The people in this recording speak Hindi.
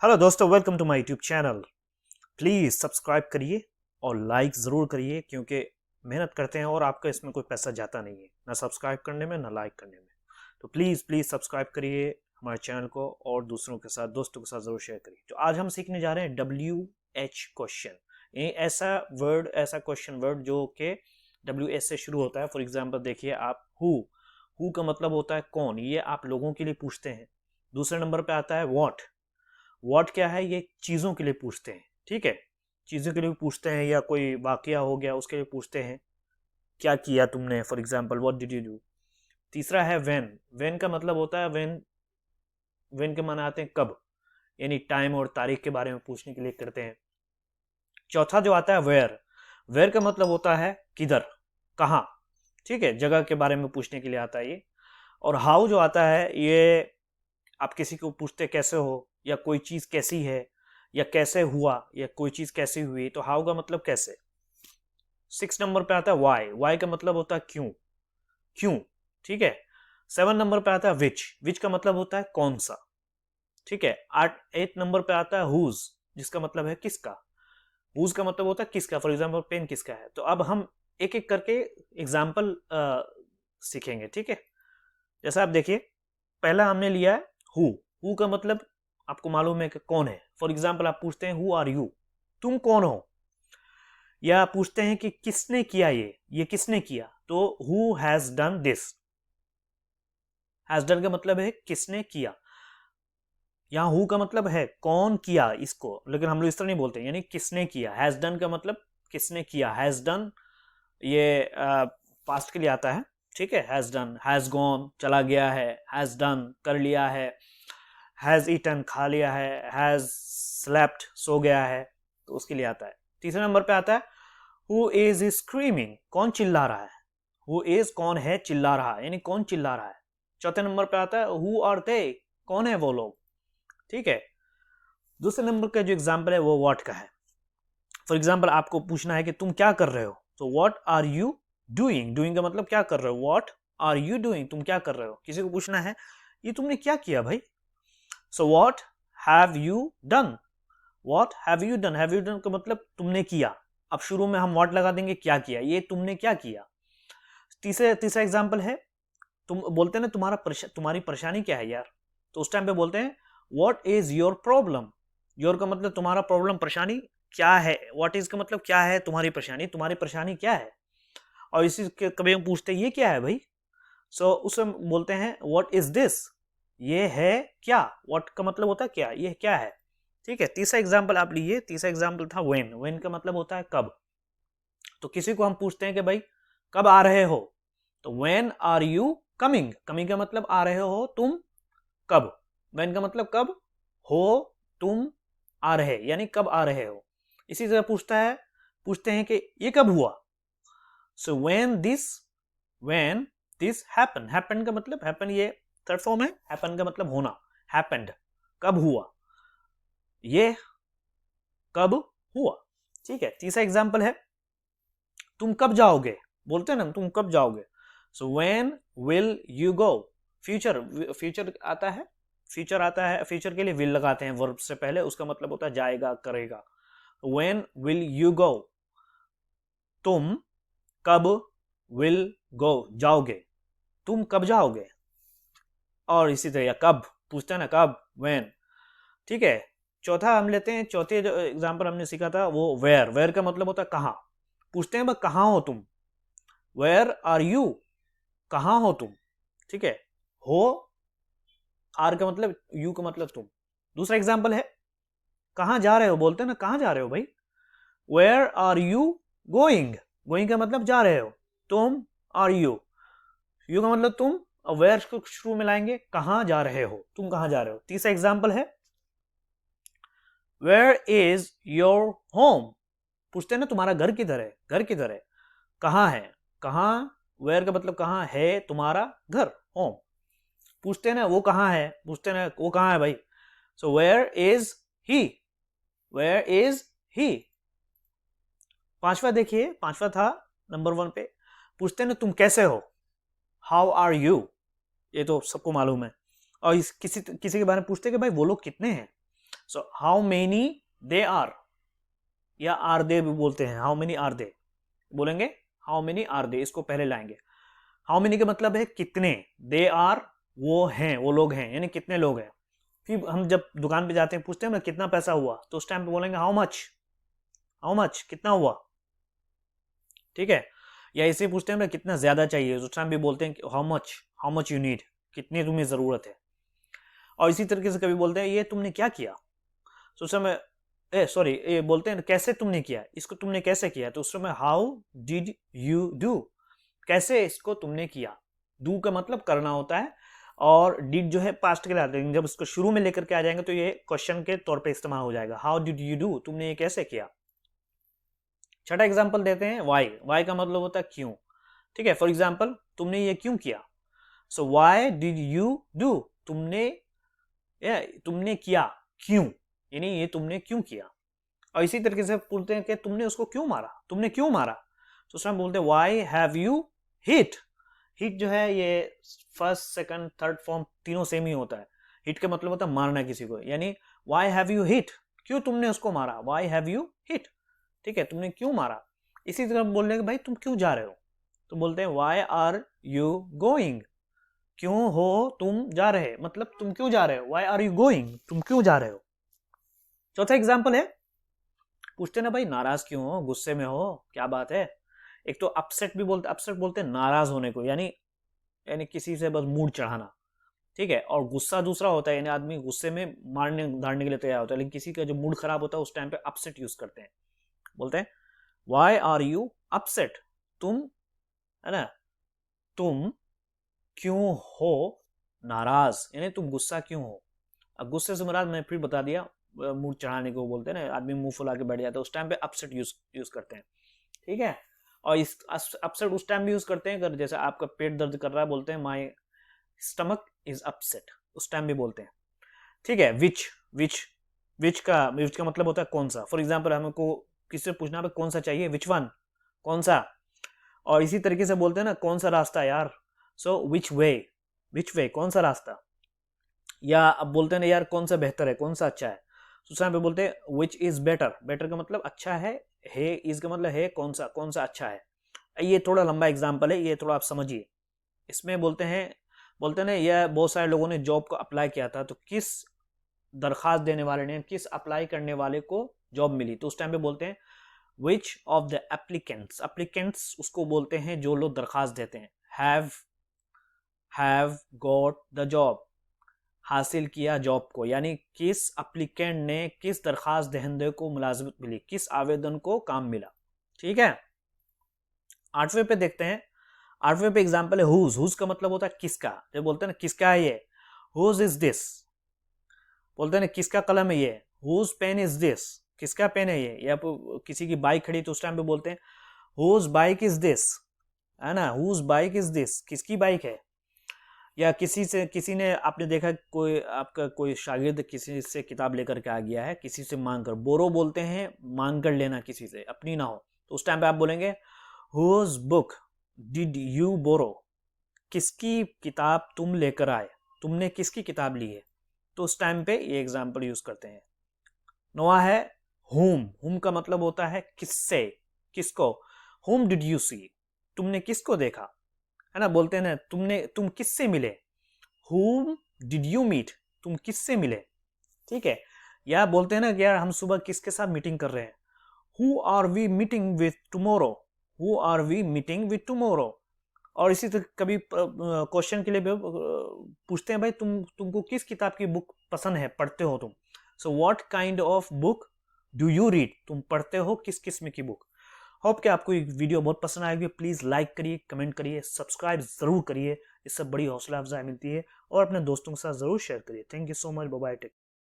हेलो दोस्तों, welcome to my YouTube channel. Please subscribe करिए और लाइक ज़रूर करिए, क्योंकि मेहनत करते हैं और आपका इसमें कोई पैसा जाता नहीं है, ना सब्सक्राइब करने में ना लाइक करने में। तो प्लीज़ प्लीज़ सब्सक्राइब करिए हमारे चैनल को और दूसरों के साथ, दोस्तों के साथ ज़रूर शेयर करिए। तो आज हम सीखने जा रहे हैं WH क्वेश्चन। ये ऐसा क्वेश्चन वर्ड जो कि WH से शुरू होता है। फॉर एग्जाम्पल देखिए आप, हु का मतलब होता है कौन, ये आप लोगों के लिए पूछते हैं। दूसरे नंबर पे आता है व्हाट क्या है, ये चीज़ों के लिए पूछते हैं। ठीक है, चीज़ों के लिए पूछते हैं, या कोई वाकया हो गया उसके लिए पूछते हैं, क्या किया तुमने, for example what did you do. तीसरा है व्हेन का मतलब होता है व्हेन के माने आते हैं कब, यानी टाइम और तारीख के बारे में पूछने के लिए करते हैं। चौथा जो आता है वेयर का मतलब होता है किधर, कहाँ। ठीक है, जगह के बारे में पूछने के लिए आता है ये। और हाउ जो आता है, ये आप किसी को पूछते कैसे हो, या कोई चीज कैसी है, या कैसे हुआ, या कोई चीज कैसी हुई, तो हाउ का मतलब कैसे। 6 नंबर पे आता है वाई का मतलब होता है क्यों क्यों। ठीक है। 7 नंबर पे आता है विच का मतलब होता है कौन सा। ठीक है। 8 नंबर पे आता है हुज, जिसका मतलब है किसका। हुज का मतलब होता है किसका, फॉर एग्जाम्पल पेन किसका है। तो अब हम एक एक करके एग्जाम्पल सीखेंगे। ठीक है, जैसा आप देखिए, पहला हमने लिया है हु का मतलब आपको मालूम है कि कौन है। फॉर एग्जाम्पल आप पूछते हैं हु आर यू, तुम कौन हो। या पूछते हैं कि किसने किया ये किसने किया, तो who has done this. Has done का मतलब है किसने किया। यहाँ हु का मतलब है कौन किया इसको, लेकिन हम लोग इस तरह नहीं बोलते, यानी किसने किया। हैज डन का मतलब किसने किया। हैज डन ये पास्ट के लिए आता है। ठीक है, हैज डन, हैज गॉन चला गया है, हैज डन कर लिया है, हैज ईटन खा लिया है, हैज स्लेप्ट सो गया है, तो उसके लिए आता है। तीसरे नंबर पे आता है हु इज स्क्रीमिंग, कौन चिल्ला रहा है। हु इज कौन है, चिल्ला रहा है, यानी कौन चिल्ला रहा है। चौथे नंबर पे आता है हु आर दे, कौन है वो लोग। ठीक है। दूसरे नंबर का जो एग्जाम्पल है वो व्हाट का है। फॉर एग्जाम्पल आपको पूछना है कि तुम क्या कर रहे हो, तो व्हाट आर यू डूइंग का मतलब क्या कर रहे हो। व्हाट आर यू डूइंग, तुम क्या कर रहे हो। किसी को पूछना है ये तुमने क्या किया भाई, so what have you done. What have you done, have you done का मतलब तुमने किया। अब शुरू में हम व्हाट लगा देंगे, क्या किया, ये तुमने क्या किया। तीसरा एग्जाम्पल है, तुम बोलते हैं ना तुम्हारी परेशानी क्या है यार, तो उस टाइम पे बोलते हैं what is your problem. Your का मतलब तुम्हारा, प्रॉब्लम परेशानी क्या है। व्हाट इज का मतलब क्या है तुम्हारी परेशानी क्या है। और इसी के कभी हम पूछते हैं ये क्या है भाई, सो उसे बोलते हैं व्हाट इज दिस, ये है क्या। व्हाट का मतलब होता है क्या, ये क्या है। ठीक है। तीसरा एग्जाम्पल आप लीजिए, तीसरा एग्जाम्पल था व्हेन का मतलब होता है कब। तो किसी को हम पूछते हैं कि भाई कब आ रहे हो, तो व्हेन आर यू कमिंग का मतलब आ रहे हो तुम कब। व्हेन का मतलब कब, हो तुम आ रहे, यानी कब आ रहे हो। इसी तरह पूछते हैं कि ये कब हुआ, सो व्हेन दिस हैपन का मतलब, हैपन ये थर्ड फॉर्म है, हैपन का मतलब होना, हैपेंड कब हुआ, ये कब हुआ। ठीक है। तीसरा एग्जाम्पल है तुम कब जाओगे, बोलते हैं ना तुम कब जाओगे, so when will you go. Future आता है, फ्यूचर के लिए विल लगाते हैं वर्ब से पहले, उसका मतलब होता है जाएगा, करेगा। व्हेन विल यू गो, तुम कब, विल गो जाओगे, तुम कब जाओगे। और इसी तरह कब पूछते हैं ना, कब, व्हेन। ठीक है। चौथा हम लेते हैं, चौथे जो एग्जाम्पल हमने सीखा था वो वेयर का मतलब होता है कहाँ। पूछते हैं कहाँ हो तुम, वेयर आर यू, कहाँ हो तुम। ठीक है। हो, आर का मतलब, यू का मतलब तुम। दूसरा एग्जाम्पल है कहाँ जा रहे हो, बोलते हैं ना कहाँ जा रहे हो भाई, वेयर आर यू गोइंग का मतलब जा रहे हो, तुम आर यू का मतलब तुम, और वेयर को शुरू में लाएंगे, कहाँ जा रहे हो, तुम कहाँ जा रहे हो। तीसरा एग्जाम्पल है वेयर इज योर होम, पूछते हैं ना तुम्हारा घर किधर है, कहाँ है, कहाँ, वेयर का मतलब कहाँ है तुम्हारा घर, होम। पूछते हैं ना वो कहाँ है, पूछते हैं ना वो कहाँ है भाई, सो ही वेयर इज ही। पांचवा था नंबर 1 पे, पूछते हैं ना तुम कैसे हो, हाउ आर यू, ये तो सबको मालूम है। और किसी के बारे में पूछते हैं कि भाई वो लोग कितने हैं, so how many they are, या आर दे भी बोलते हैं, हाउ मेनी आर दे बोलेंगे, हाउ मेनी आर दे, इसको पहले लाएंगे। हाउ मेनी का मतलब है कितने, दे आर वो हैं, वो लोग हैं, यानी कितने लोग हैं। फिर हम जब दुकान पे जाते हैं पूछते हैं ना कितना पैसा हुआ, तो उस टाइम पे बोलेंगे हाउ मच, हाउ मच कितना हुआ, ठीक है। या इसे पूछते हैं ना कितना ज्यादा चाहिए, उस टाइम भी बोलते हैं हाउ मच यू नीड, कितनी तुम्हें जरूरत है। और इसी तरीके से कभी बोलते हैं ये तुमने क्या किया, तो उस समय सॉरी ये बोलते हैं कैसे तुमने किया, इसको तुमने कैसे किया, तो उस समय हाउ डिड यू डू, कैसे इसको तुमने किया। डू का मतलब करना होता है, और डिड जो है पास्ट के लिए आते हैं, जब इसको शुरू में लेकर के आ जाएंगे तो ये क्वेश्चन के तौर पे इस्तेमाल हो जाएगा, हाउ डिड यू डू, तुमने ये कैसे किया। छठा एग्जाम्पल देते हैं वाई, वाई का मतलब होता है क्यों, ठीक है। फॉर एग्जाम्पल तुमने ये क्यों किया, सो वाई डिड यू डू, तुमने किया क्यों, यानी ये तुमने क्यों किया। और इसी तरीके से पूछते हैं कि तुमने उसको क्यों मारा, तुमने क्यों मारा, तो उसमें बोलते हैं why have you hit. Hit जो है ये फर्स्ट सेकंड थर्ड फॉर्म तीनों सेम ही होता है। हिट का मतलब होता है मारना किसी को, यानी व्हाई हैव यू हिट, क्यों तुमने उसको मारा, व्हाई हैव यू हिट, ठीक है, तुमने क्यों मारा। इसी तरह बोल रहे हैं भाई तुम क्यों जा रहे हो, तो बोलते हैं व्हाई आर यू गोइंग, क्यों हो तुम जा रहे, मतलब तुम क्यों जा रहे हो, व्हाई आर यू गोइंग, तुम क्यों जा रहे हो। चौथा एग्जाम्पल है, पूछते ना भाई नाराज क्यों हो, गुस्से में हो, क्या बात है। एक तो अपसेट भी बोलते, अपसेट बोलते हैं नाराज होने को, यानी यानी किसी से बस मूड चढ़ाना, ठीक है। और गुस्सा दूसरा होता है, यानी आदमी गुस्से में मारने धारने के लिए तैयार होता है, लेकिन किसी का जो मूड खराब होता है उस टाइम पे अपसेट यूज करते हैं, बोलते हैं व्हाई आर यू अपसेट, तुम, है ना, तुम क्यों हो नाराज, यानी तुम गुस्सा क्यों हो। अब गुस्से से मुराद मैं फिर बता दिया, मूड चढ़ाने को बोलते हैं ना, आदमी मुंह फुला के बैठ जाता है, उस टाइम पे अपसेट यूज करते हैं, ठीक है। और इस अपसेट उस टाइम भी यूज करते हैं अगर जैसे आपका पेट दर्द कर रहा है, बोलते हैं माई स्टमक इज अपसेट, उस टाइम भी बोलते हैं, ठीक है। विच का मतलब होता है कौन सा। फॉर एग्जाम्पल हमको किसी से पूछना है कौन सा चाहिए, विच वन, कौन सा। और इसी तरीके से बोलते हैं ना कौन सा रास्ता यार, सो विच वे, कौन सा रास्ता। या अब बोलते हैं ना यार कौन सा बेहतर है, कौन सा अच्छा है, तो उस टाइम पे बोलते हैं विच इज बेटर, बेटर का मतलब अच्छा है इज का मतलब है कौन सा अच्छा है। ये थोड़ा लंबा एग्जाम्पल है, ये थोड़ा आप समझिए। इसमें बोलते हैं ना यह बहुत सारे लोगों ने जॉब को अप्लाई किया था, तो किस दरखास्त देने वाले ने, किस अप्लाई करने वाले को जॉब मिली, तो उस टाइम पे बोलते हैं which of the applicants, applicants उसको बोलते हैं जो लोग दरखास्त देते हैं, हैव गॉट द जॉब, हासिल किया जॉब को, यानी किस एप्लीकेंट ने, किस दरखास्त दहिंदे को मुलाजमत मिली, किस आवेदन को काम मिला, ठीक है। आठवें पे देखते हैं, आठवें पे एग्जाम्पल है हुज का मतलब होता है किसका, जब बोलते हैं ना किसका है ये, हुज इज दिस, बोलते हैं ना किसका कलम है ये, हुज पेन इज दिस, किसका पेन है ये। या किसी की बाइक खड़ी तो उस टाइम पे बोलते हैं हुज बाइक इज दिस, है ना, हुज बाइक इज दिस, किसकी बाइक है। या किसी ने आपने देखा कोई आपका कोई शागिर्द किसी से किताब लेकर के आ गया है, किसी से मांग कर, बोरो बोलते हैं मांग कर लेना किसी से, अपनी ना हो, तो उस टाइम पे आप बोलेंगे हुज बुक डिड यू बोरो, किसकी किताब तुम लेकर आए, तुमने किसकी किताब ली है, तो उस टाइम पे ये एग्जाम्पल यूज करते हैं। नौवां है हुम का मतलब होता है किससे, किसको, हुम डिड यू सी, तुमने किसको देखा, है ना, बोलते हैं ना तुम किससे मिले, whom did you meet, तुम किससे मिले, ठीक है। या बोलते हैं ना कि यार हम सुबह किसके साथ मीटिंग कर रहे हैं, who are we meeting with tomorrow, who are we meeting with tomorrow। और इसी तरह कभी क्वेश्चन के लिए भी पूछते हैं भाई तुमको किस किताब की बुक पसंद है, पढ़ते हो तुम, so what kind of book do you read, तुम पढ़ते हो किस किस्म की बुक। होप कि आपको ये वीडियो बहुत पसंद आएगी, प्लीज लाइक करिए, कमेंट करिए, सब्सक्राइब जरूर करिए, इससे बड़ी हौसला अफजाई मिलती है, और अपने दोस्तों के साथ जरूर शेयर करिए। Thank you so much, bye bye.